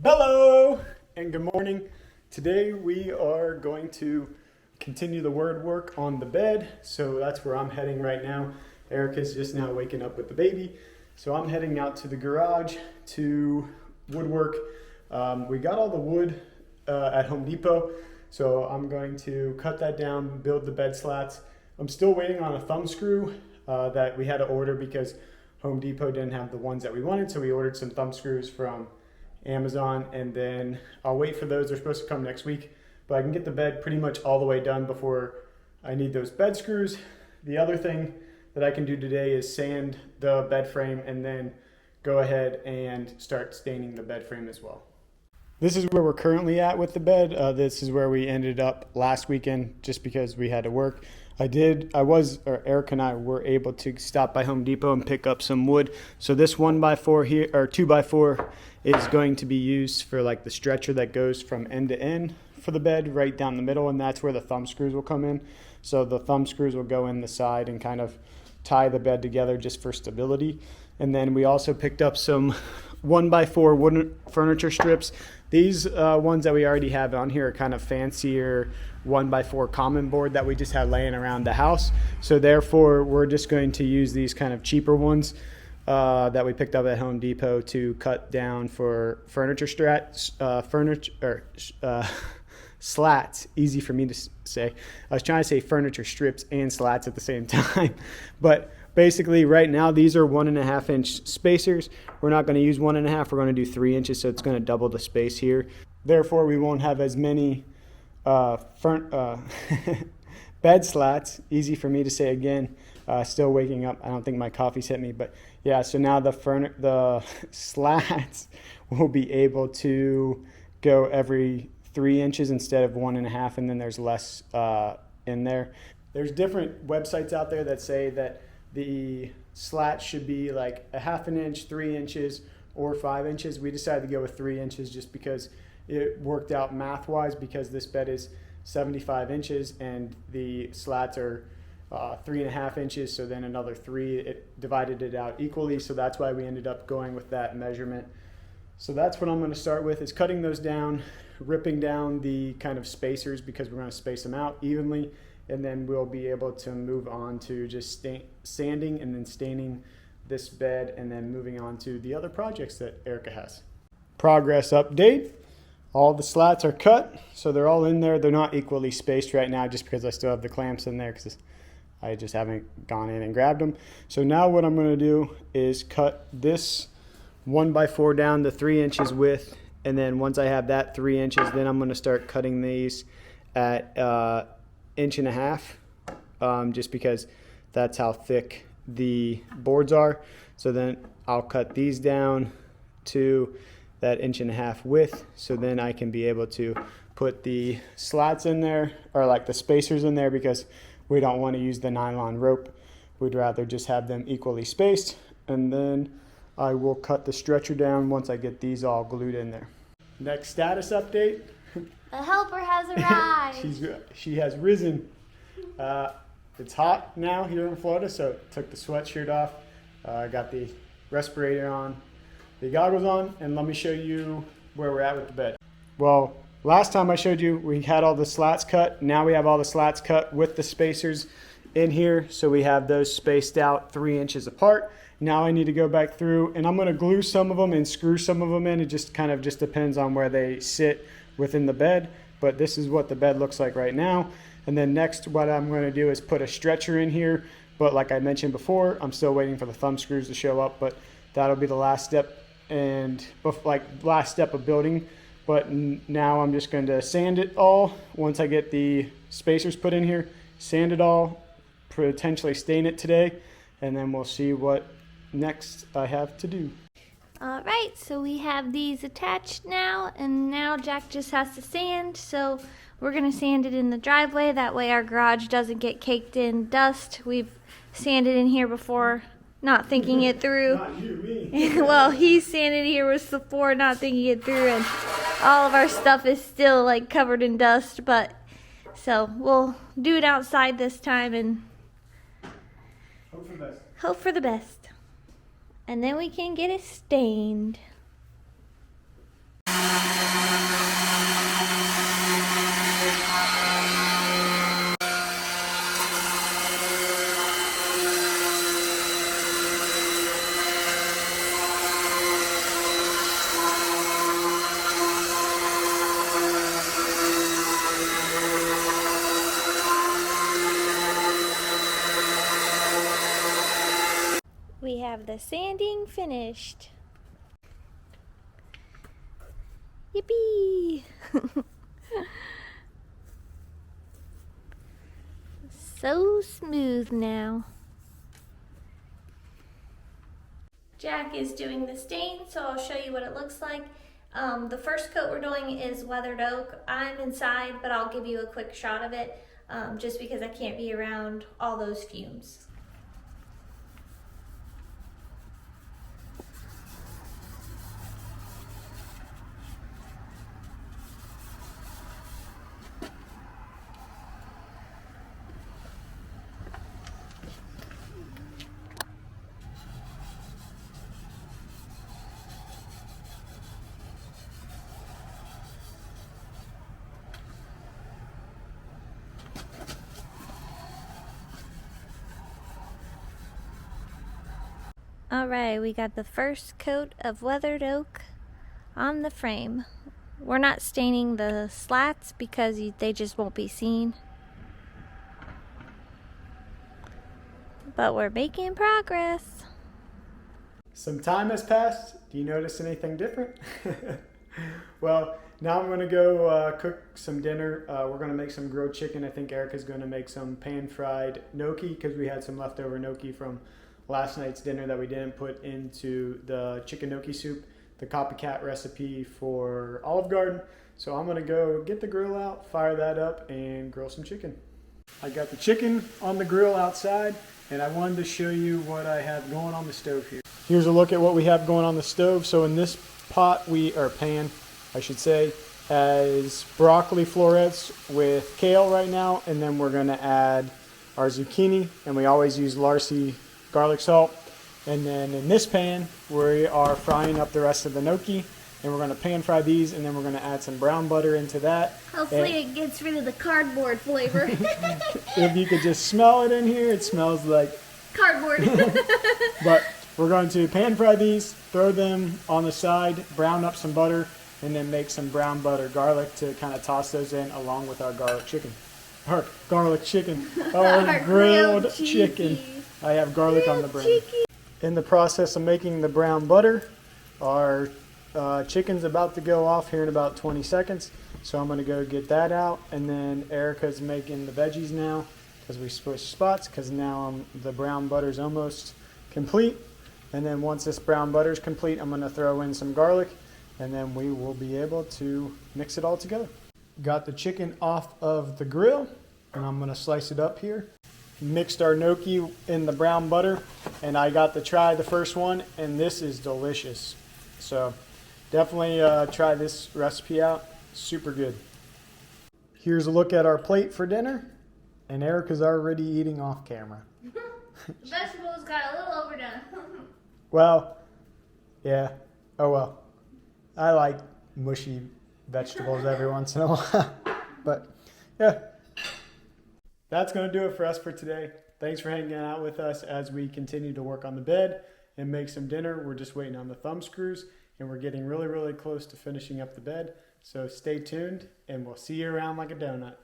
Bello and good morning. Today we are going to continue the word work on the bed. So that's where I'm heading right now. Erica's just now waking up with the baby. So I'm heading out to the garage to woodwork. We got all the wood at Home Depot. So I'm going to cut that down, build the bed slats. I'm still waiting on a thumb screw that we had to order because Home Depot didn't have the ones that we wanted. So we ordered some thumb screws from Amazon, and then I'll wait for those. They're supposed to come next week, but I can get the bed pretty much all the way done before I need those bed screws. The other thing that I can do today is sand the bed frame and then go ahead and start staining the bed frame as well. This is where we're currently at with the bed. This is where we ended up last weekend just because we had to work. Eric and I were able to stop by Home Depot and pick up some wood. So this 1x4 here, or 2x4, is going to be used for like the stretcher that goes from end to end for the bed right down the middle, and that's where the thumb screws will come in. So the thumb screws will go in the side and kind of tie the bed together just for stability. And then we also picked up some 1x4 wooden furniture strips. These ones that we already have on here are kind of fancier 1x4 common board that we just had laying around the house. So therefore, we're just going to use these kind of cheaper ones that we picked up at Home Depot to cut down for slats. Easy for me to say. I was trying to say furniture strips and slats at the same time, but basically right now these are 1.5 inch spacers. We're not going to use 1.5. We're going to do 3 inches, so it's going to double the space here. Therefore, we won't have as many bed slats. Easy for me to say again. Still waking up. I don't think my coffee's hit me, but yeah. So now the slats will be able to go every 3 inches instead of 1.5, and then there's less in there. There's different websites out there that say that the slat should be like 1/2 inch, 3 inches, or 5 inches. We decided to go with 3 inches just because it worked out math-wise, because this bed is 75 inches and the slats are 3.5 inches, so then another 3. It divided it out equally, so that's why we ended up going with that measurement. So that's what I'm going to start with, is cutting those down, ripping down the kind of spacers because we're going to space them out evenly, and then we'll be able to move on to just sanding and then staining this bed, and then moving on to the other projects that Erica has. Progress update. All the slats are cut, so they're all in there. They're not equally spaced right now just because I still have the clamps in there because I just haven't gone in and grabbed them. So now what I'm going to do is cut this 1x4 down to 3 inches width, and then once I have that 3 inches, then I'm going to start cutting these at 1.5 inches, just because that's how thick the boards are. So then I'll cut these down to that 1.5 inch width, so then I can be able to put the slats in there, or like the spacers in there, because we don't want to use the nylon rope. We'd rather just have them equally spaced, and then I will cut the stretcher down once I get these all glued in there. Next status update. The helper has arrived. She has risen. It's hot now here in Florida, so took the sweatshirt off. Got the respirator on, the goggles on, and let me show you where we're at with the bed. Well, last time I showed you, we had all the slats cut. Now we have all the slats cut with the spacers in here, so we have those spaced out 3 inches apart. Now I need to go back through, and I'm going to glue some of them and screw some of them in. It just kind of just depends on where they sit within the bed, but this is what the bed looks like right now. And then next, what I'm going to do is put a stretcher in here, but like I mentioned before, I'm still waiting for the thumb screws to show up, but that'll be the last step, and like last step of building. But now I'm just going to sand it all once I get the spacers put in here, sand it all, potentially stain it today, and then we'll see what next I have to do. Alright, so we have these attached now, and now Jack just has to sand, so we're going to sand it in the driveway. That way our garage doesn't get caked in dust. We've sanded in here before, not thinking it through. Not you, me. Well, he sanded here with before, not thinking it through, and all of our stuff is still like covered in dust, but so we'll do it outside this time and Hope for the best. Hope for the best. And then we can get it stained. the sanding finished. Yippee! So smooth now. Jack is doing the stain, so I'll show you what it looks like. The first coat we're doing is weathered oak. I'm inside, but I'll give you a quick shot of it just because I can't be around all those fumes. Alright, we got the first coat of weathered oak on the frame. We're not staining the slats because they just won't be seen. But we're making progress. Some time has passed. Do you notice anything different? Well, now I'm going to go cook some dinner. We're going to make some grilled chicken. I think Erica's going to make some pan-fried gnocchi because we had some leftover gnocchi from last night's dinner that we didn't put into the chicken gnocchi soup, the copycat recipe for Olive Garden. So I'm going to go get the grill out, fire that up, and grill some chicken. I got the chicken on the grill outside, and I wanted to show you what I have going on the stove here. Here's a look at what we have going on the stove. So in this pot, or pan, I should say, has broccoli florets with kale right now, and then we're going to add our zucchini, and we always use Larcy garlic salt. And then in this pan, we are frying up the rest of the gnocchi, and we're going to pan fry these, and then we're going to add some brown butter into that. Hopefully it gets rid of the cardboard flavor. If you could just smell it in here, it smells like cardboard. But we're going to pan fry these, throw them on the side, brown up some butter, and then make some brown butter garlic to kind of toss those in along with our garlic chicken. Our garlic chicken. Our grilled chicken. I have garlic on the brain. In the process of making the brown butter, our chicken's about to go off here in about 20 seconds. So I'm going to go get that out. And then Erica's making the veggies now because we switched spots because now the brown butter's almost complete. And then once this brown butter is complete, I'm going to throw in some garlic, and then we will be able to mix it all together. Got the chicken off of the grill, and I'm going to slice it up here. Mixed our gnocchi in the brown butter, and I got to try the first one, and this is delicious. So definitely try this recipe out. Super good. Here's a look at our plate for dinner, and Erica's already eating off camera. The vegetables got a little overdone. Well, yeah. Oh well. I like mushy vegetables every once in a while. But yeah. That's going to do it for us for today. Thanks for hanging out with us as we continue to work on the bed and make some dinner. We're just waiting on the thumb screws, and we're getting really, really close to finishing up the bed. So stay tuned, and we'll see you around like a donut.